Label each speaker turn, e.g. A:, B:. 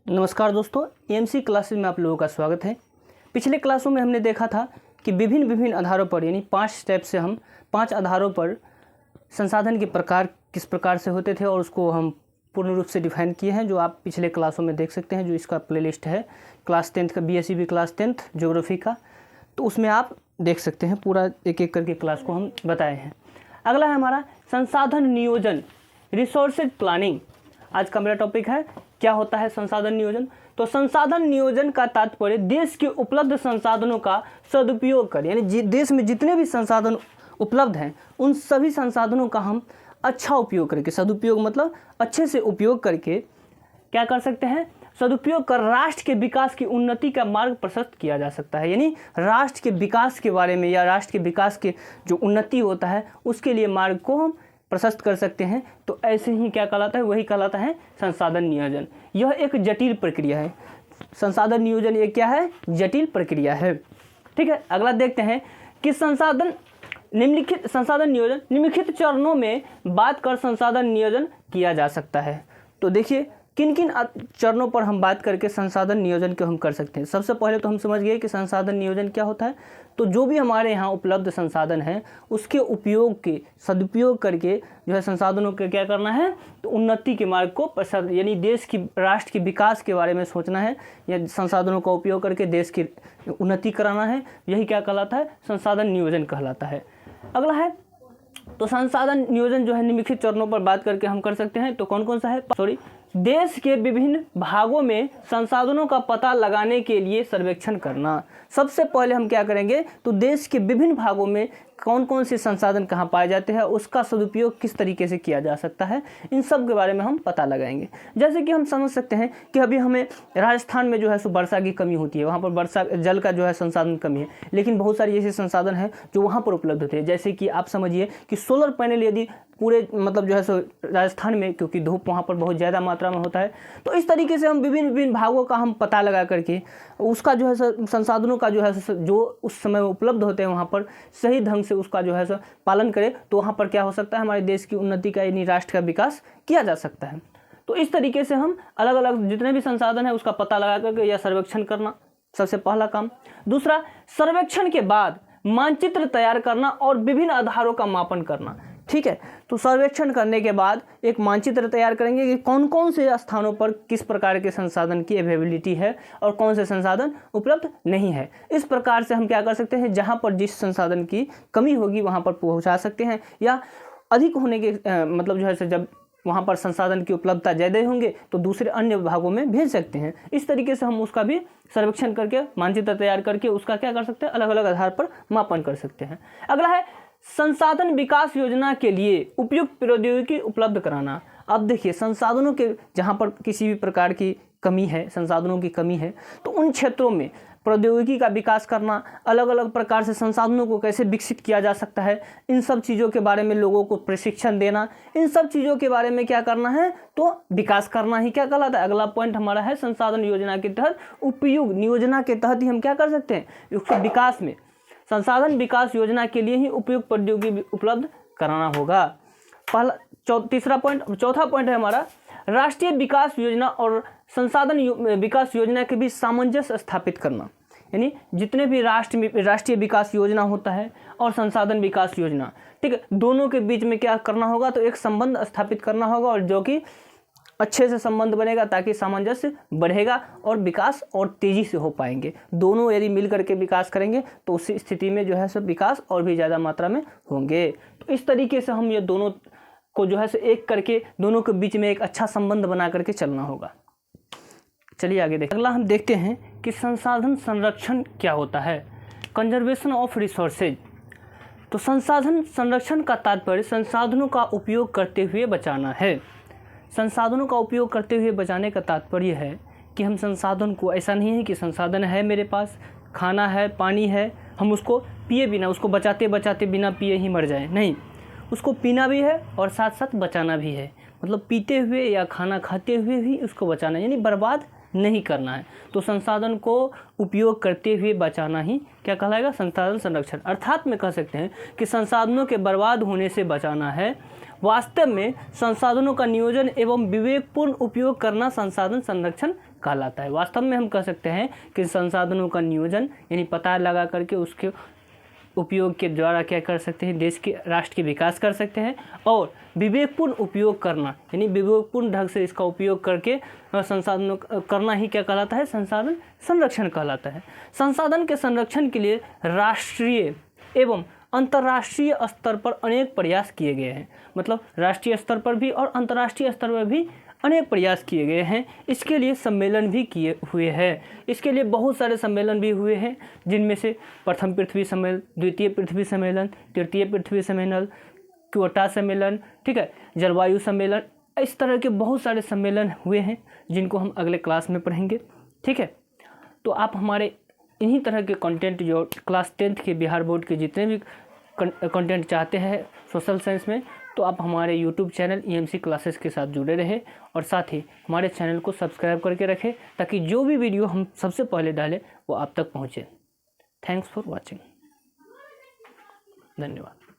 A: नमस्कार दोस्तों, AMC classes में आप लोगों का स्वागत है। पिछले क्लासों में हमने देखा था कि विभिन्न आधारों पर यानी 5 स्टेप से हम 5 आधारों पर संसाधन के प्रकार किस प्रकार से होते थे और उसको हम पूर्ण रूप से डिफाइन किए हैं, जो आप पिछले क्लासों में देख सकते हैं। जो इसका प्लेलिस्ट है क्लास 10th का, BSc क्लास 10th ज्योग्राफी का, तो उसमें आप देख सकते हैं। पूरा एक एक करके क्लास को हम बताए हैं। अगला है हमारा संसाधन नियोजन, रिसोर्सेज प्लानिंग। आज का मेरा टॉपिक है क्या होता है संसाधन नियोजन। तो संसाधन नियोजन का तात्पर्य देश के उपलब्ध संसाधनों का सदुपयोग कर, यानी देश में जितने भी संसाधन उपलब्ध हैं उन सभी संसाधनों का हम अच्छा उपयोग करके, सदुपयोग मतलब अच्छे से उपयोग करके क्या कर सकते हैं, सदुपयोग कर राष्ट्र के विकास की उन्नति का मार्ग प्रशस्त किया जा सकता है। यानी राष्ट्र के विकास के बारे में या राष्ट्र के विकास के जो उन्नति होता है उसके लिए मार्ग को हम प्रशस्त कर सकते हैं। तो ऐसे ही क्या कहलाता है, वही कहलाता है संसाधन नियोजन। यह एक जटिल प्रक्रिया है। संसाधन नियोजन ये क्या है, जटिल प्रक्रिया है। ठीक है, अगला देखते हैं कि संसाधन नियोजन निम्नलिखित चरणों में बात कर संसाधन नियोजन किया जा सकता है। तो देखिए किन किन चरणों पर हम बात करके संसाधन नियोजन को हम कर सकते हैं। सबसे पहले तो हम समझ गए कि संसाधन नियोजन क्या होता है। तो जो भी हमारे यहाँ उपलब्ध संसाधन हैं उसके उपयोग के सदुपयोग करके जो है संसाधनों के क्या करना है, तो उन्नति के मार्ग को प्रसाद, यानी देश की राष्ट्र के विकास के बारे में सोचना है या संसाधनों का उपयोग करके देश की उन्नति कराना है। यही क्या कहलाता है, संसाधन नियोजन कहलाता है। अगला है तो संसाधन नियोजन जो है निम्नलिखित चरणों पर बात करके हम कर सकते हैं। तो कौन कौन सा है, देश के विभिन्न भागों में संसाधनों का पता लगाने के लिए सर्वेक्षण करना। सबसे पहले हम क्या करेंगे, तो देश के विभिन्न भागों में कौन कौन से संसाधन कहाँ पाए जाते हैं, उसका सदुपयोग किस तरीके से किया जा सकता है, इन सब के बारे में हम पता लगाएंगे। जैसे कि हम समझ सकते हैं कि अभी हमें राजस्थान में जो है सो वर्षा की कमी होती है, वहाँ पर वर्षा जल का जो है संसाधन कमी है, लेकिन बहुत सारी ऐसे संसाधन हैं जो वहाँ पर उपलब्ध होते हैं। जैसे कि आप समझिए कि सोलर पैनल यदि पूरे मतलब जो है सो राजस्थान में, क्योंकि धूप वहाँ पर बहुत ज़्यादा मात्रा में होता है, तो इस तरीके से हम विभिन्न भागों का हम पता लगा करके उसका जो है संसाधनों का जो है जो उस समय उपलब्ध होते हैं वहाँ पर सही ढंग से उसका जो है सो पालन करें, तो वहाँ पर क्या हो सकता है, हमारे देश की उन्नति का यानी राष्ट्र का विकास किया जा सकता है। तो इस तरीके से हम अलग अलग जितने भी संसाधन है उसका पता लगा करके या सर्वेक्षण करना सबसे पहला काम। दूसरा, सर्वेक्षण के बाद मानचित्र तैयार करना और विभिन्न आधारों का मापन करना। ठीक है, तो सर्वेक्षण करने के बाद एक मानचित्र तैयार करेंगे कि कौन कौन से स्थानों पर किस प्रकार के संसाधन की अवेलेबिलिटी है और कौन से संसाधन उपलब्ध नहीं है। इस प्रकार से हम क्या कर सकते हैं, जहां पर जिस संसाधन की कमी होगी वहां पर पहुंचा सकते हैं, या अधिक होने के मतलब जो है जब वहाँ पर संसाधन की उपलब्धता ज़्यादा होंगे तो दूसरे अन्य भागों में भेज सकते हैं। इस तरीके से हम उसका भी सर्वेक्षण करके मानचित्र तैयार करके उसका क्या कर सकते हैं, अलग अलग आधार पर मापन कर सकते हैं। अगला है संसाधन विकास योजना के लिए उपयुक्त प्रौद्योगिकी उपलब्ध कराना। अब देखिए संसाधनों के जहाँ पर किसी भी प्रकार की कमी है, संसाधनों की कमी है, तो उन क्षेत्रों में प्रौद्योगिकी का विकास करना, अलग अलग प्रकार से संसाधनों को कैसे विकसित किया जा सकता है, इन सब चीज़ों के बारे में लोगों को प्रशिक्षण देना, इन सब चीज़ों के बारे में क्या करना है, तो विकास करना ही क्या कहलाता है। अगला पॉइंट हमारा है संसाधन योजना के तहत उपयुक्त नियोजना के तहत ही हम क्या कर सकते हैं, उसके विकास में संसाधन विकास योजना के लिए ही उपयुक्त प्रौद्योगिकी उपलब्ध कराना होगा। चौथा पॉइंट है हमारा राष्ट्रीय विकास योजना और संसाधन विकास योजना के बीच सामंजस्य स्थापित करना। यानी जितने भी राष्ट्रीय विकास योजना होता है और संसाधन विकास योजना, ठीक है, दोनों के बीच में क्या करना होगा, तो एक संबंध स्थापित करना होगा, और जो कि अच्छे से संबंध बनेगा ताकि सामंजस्य बढ़ेगा और विकास और तेज़ी से हो पाएंगे। दोनों यदि मिल करके विकास करेंगे तो उस स्थिति में जो है सब विकास और भी ज़्यादा मात्रा में होंगे। तो इस तरीके से हम ये दोनों को जो है एक करके दोनों के बीच में एक अच्छा संबंध बना करके चलना होगा। चलिए आगे देखते हैं। अगला हम देखते हैं कि संसाधन संरक्षण क्या होता है, कंजर्वेशन ऑफ रिसोर्सेज। तो संसाधन संरक्षण का तात्पर्य संसाधनों का उपयोग करते हुए बचाना है। संसाधनों का उपयोग करते हुए बचाने का तात्पर्य है कि हम संसाधन को, ऐसा नहीं है कि संसाधन है मेरे पास, खाना है, पानी है, हम उसको पिए बिना, उसको बचाते बचाते बिना पिए ही मर जाए, नहीं, उसको पीना भी है और साथ साथ बचाना भी है। मतलब पीते हुए या खाना खाते हुए भी उसको बचाना, यानी बर्बाद नहीं करना है। तो संसाधन को उपयोग करते हुए बचाना ही क्या कहलाएगा, संसाधन संरक्षण। अर्थात में कह सकते हैं कि संसाधनों के बर्बाद होने से बचाना है। वास्तव में संसाधनों का नियोजन एवं विवेकपूर्ण उपयोग करना संसाधन संरक्षण कहलाता है। वास्तव में हम कह सकते हैं कि संसाधनों का नियोजन यानी पता लगा करके उसके उपयोग के द्वारा क्या कर सकते हैं, देश के राष्ट्र के विकास कर सकते हैं। और विवेकपूर्ण उपयोग करना यानी विवेकपूर्ण ढंग से इसका उपयोग करके संसाधनों करना ही क्या कहलाता है, संसाधन संरक्षण कहलाता है। संसाधन के संरक्षण के लिए राष्ट्रीय एवं अंतर्राष्ट्रीय स्तर पर अनेक प्रयास किए गए हैं। मतलब राष्ट्रीय स्तर पर भी और अंतर्राष्ट्रीय स्तर पर भी अनेक प्रयास किए गए हैं। इसके लिए सम्मेलन भी किए हुए हैं। इसके लिए बहुत सारे सम्मेलन भी हुए हैं, जिनमें से प्रथम पृथ्वी सम्मेलन, द्वितीय पृथ्वी सम्मेलन, तृतीय पृथ्वी सम्मेलन, क्योटो सम्मेलन, ठीक है, जलवायु सम्मेलन, इस तरह के बहुत सारे सम्मेलन हुए हैं जिनको हम अगले क्लास में पढ़ेंगे। ठीक है, तो आप हमारे इन्हीं तरह के कंटेंट जो क्लास 10th के बिहार बोर्ड के जितने भी कंटेंट चाहते हैं सोशल साइंस में, तो आप हमारे यूट्यूब चैनल EMC क्लासेस के साथ जुड़े रहें और साथ ही हमारे चैनल को सब्सक्राइब करके रखें ताकि जो भी वीडियो हम सबसे पहले डालें वो आप तक पहुँचे। Thanks for watching. धन्यवाद।